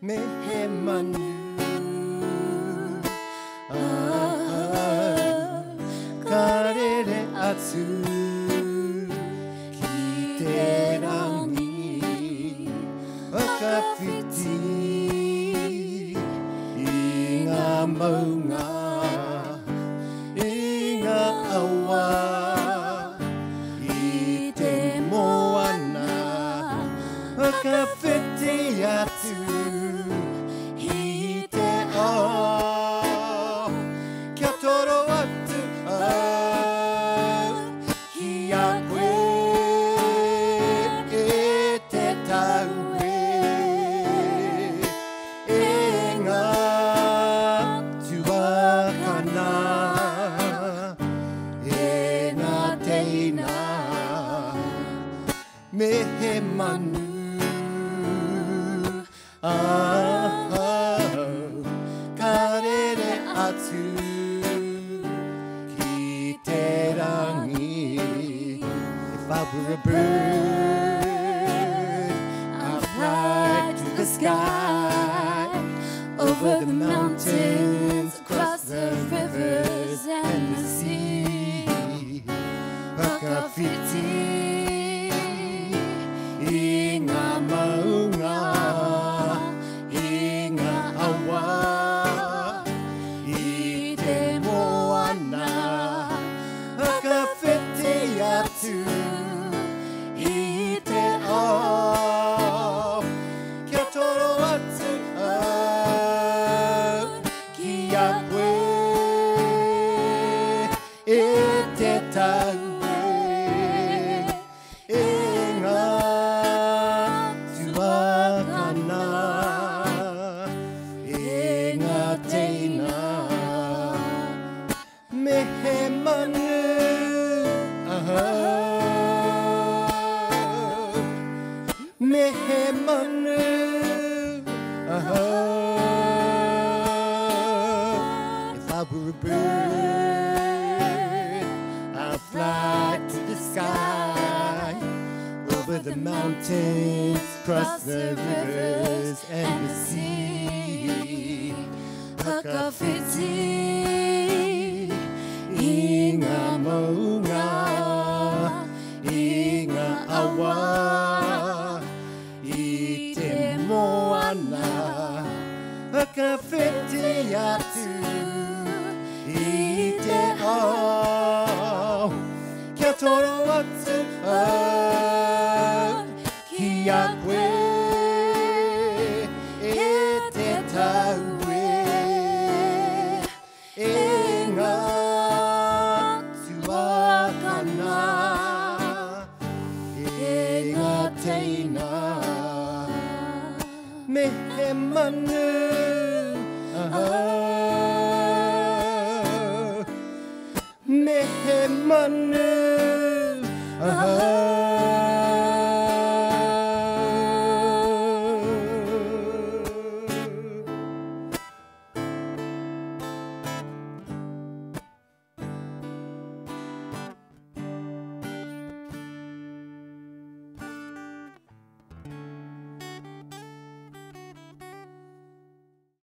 mehemanu karere atsu kiterangi akapiti inga maunga inga awa ite moana akapiti atu ite o kia toro atu kia koe e te taue e ngā tuakana e ngā teina mehemanu karere atu ki te rangi. If I were a bird, I'd fly to the sky, over the mountains, across the rivers and the sea. Hakawhiti i ngā maunga, i ngā awa, i te moana. Hakawhiti atu i te ao, kia toro atu ki a koe e te taue e ngā tuakana e ngā teina mehemanu mehemanu if I were a bird, I'd fly to the sky, over the mountains, across the rivers and the sea. Hakawhiti i ngā maunga, i ngā awa, i te moana. Hakawhiti atu i te ao, kia toro atu ki a koe e te taue e ngā tuakana e ngā teina mehemanu mehemanu